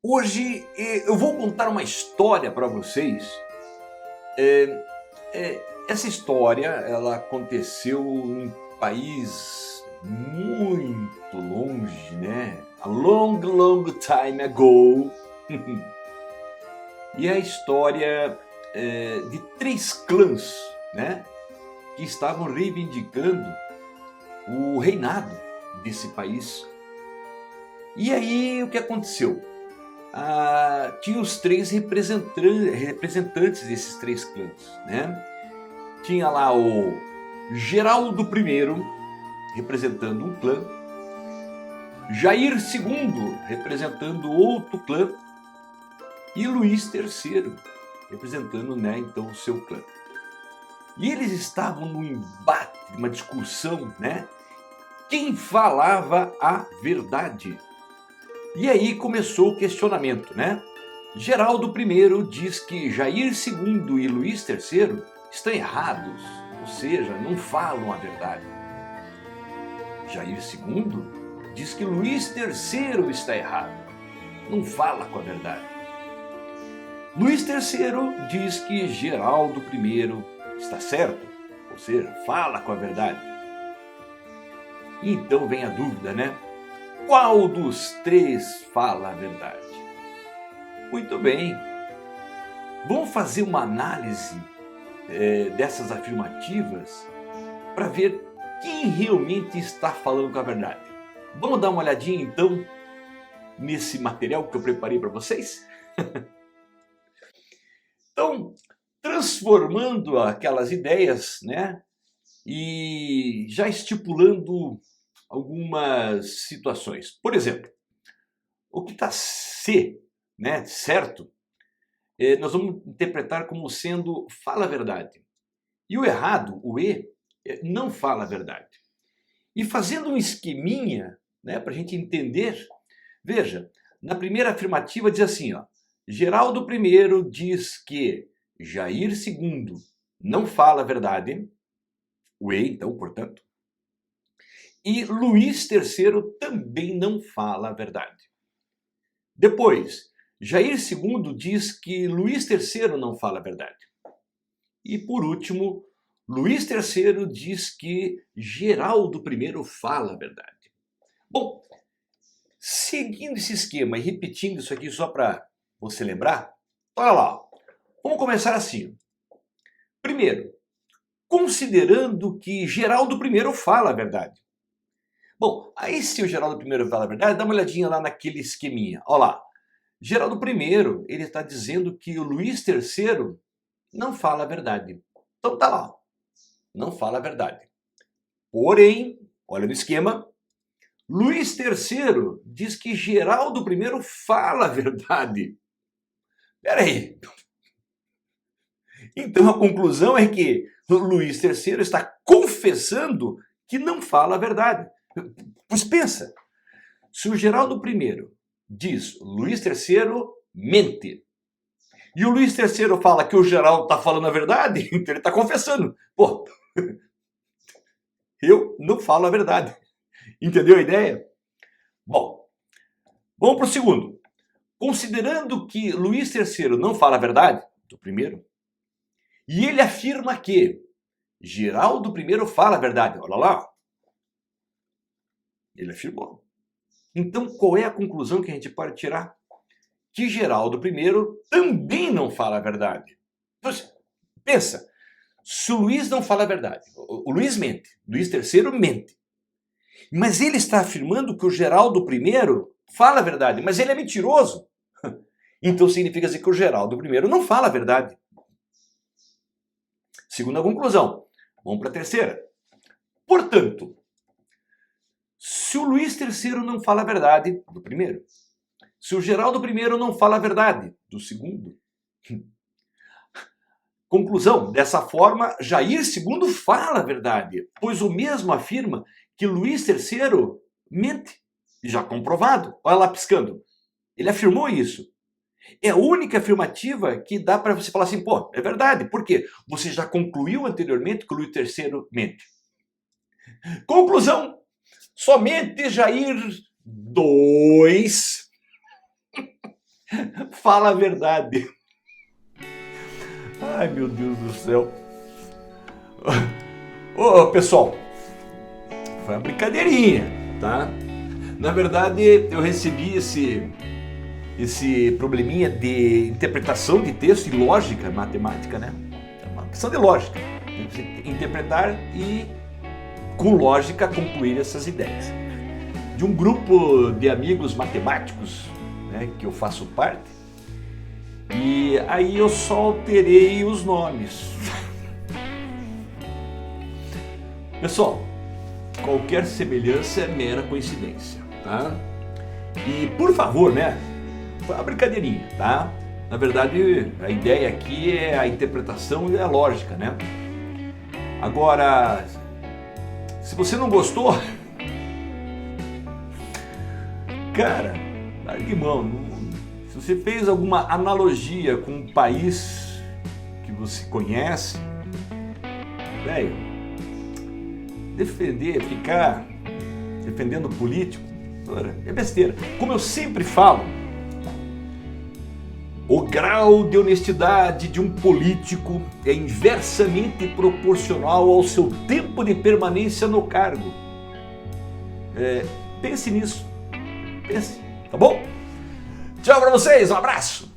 Hoje eu vou contar uma história para vocês. Essa história ela aconteceu em um país muito longe, né? A long, long time ago. E é a história de três clãs, né? Que estavam reivindicando o reinado desse país. E aí o que aconteceu? Tinha os três representantes desses três clãs, né? Tinha lá o Geraldo I, representando um clã, Jair II, representando outro clã, e Luís III, representando, né, então, o seu clã. E eles estavam num embate, uma discussão, né? Quem falava a verdade? E aí começou o questionamento, né? Geraldo I diz que Jair II e Luís III estão errados, ou seja, não falam a verdade. Jair II diz que Luís III está errado, não fala com a verdade. Luís III diz que Geraldo I está certo, ou seja, fala com a verdade. E então vem a dúvida, né? Qual dos três fala a verdade? Muito bem, vamos fazer uma análise dessas afirmativas para ver quem realmente está falando com a verdade. Vamos dar uma olhadinha então nesse material que eu preparei para vocês? Então, transformando aquelas ideias, né? E já estipulando algumas situações. Por exemplo, o que está né, certo, nós vamos interpretar como sendo fala a verdade. E o errado, o E, não fala a verdade. E fazendo um esqueminha, né, para a gente entender, veja, na primeira afirmativa diz assim, ó, Geraldo I diz que Jair II não fala a verdade, o E, então, portanto, e Luís III também não fala a verdade. Depois, Jair II diz que Luís III não fala a verdade. E por último, Luís III diz que Geraldo I fala a verdade. Bom, seguindo esse esquema e repetindo isso aqui só para você lembrar, olha lá, vamos começar assim. Primeiro, considerando que Geraldo I fala a verdade. Bom, aí se o Geraldo I fala a verdade, dá uma olhadinha lá naquele esqueminha. Olha lá, Geraldo I, ele está dizendo que o Luís III não fala a verdade. Então tá lá, não fala a verdade. Porém, olha no esquema, Luís III diz que Geraldo I fala a verdade. Peraí. Então a conclusão é que Luís III está confessando que não fala a verdade. Pois pensa, se o Geraldo I diz Luís III mente, e o Luís III fala que o Geraldo está falando a verdade, então ele está confessando. Pô, eu não falo a verdade. Entendeu a ideia? Bom, vamos para o segundo. Considerando que Luís III não fala a verdade, do primeiro, e ele afirma que Geraldo I fala a verdade. Olha lá. Ele afirmou. Então, qual é a conclusão que a gente pode tirar? Que Geraldo I também não fala a verdade. Então, pensa, se o Luís não fala a verdade, o Luís mente, Luís III mente, mas ele está afirmando que o Geraldo I fala a verdade, mas ele é mentiroso. Então significa dizer que o Geraldo I não fala a verdade. Segunda conclusão. Vamos para a terceira. Portanto, se o Luís III não fala a verdade, do primeiro, se o Geraldo I não fala a verdade, do segundo, conclusão, dessa forma, Jair II fala a verdade, pois o mesmo afirma que Luís III mente. Já comprovado. Olha lá piscando. Ele afirmou isso. É a única afirmativa que dá para você falar assim, pô, é verdade. Por quê? Você já concluiu anteriormente que o Luís III mente. Conclusão, somente Jair II Fala a verdade. Ai, meu Deus do céu. Ô, pessoal, foi uma brincadeirinha, tá? Na verdade, eu recebi esse probleminha de interpretação de texto e lógica matemática, né? É uma questão de lógica. Tem que você interpretar e, com lógica, concluir essas ideias. De um grupo de amigos matemáticos, né, que eu faço parte, e aí eu só alterei os nomes. Pessoal, qualquer semelhança é mera coincidência, tá? E por favor, né? Foi uma brincadeirinha, tá? Na verdade, a ideia aqui é a interpretação e a lógica, né? Agora, se você não gostou, cara, largue de mão. Se você fez alguma analogia com um país que você conhece, velho, ficar defendendo político, é besteira. Como eu sempre falo, o grau de honestidade de um político é inversamente proporcional ao seu tempo de permanência no cargo. Pense nisso. Pense, tá bom? Tchau pra vocês, um abraço!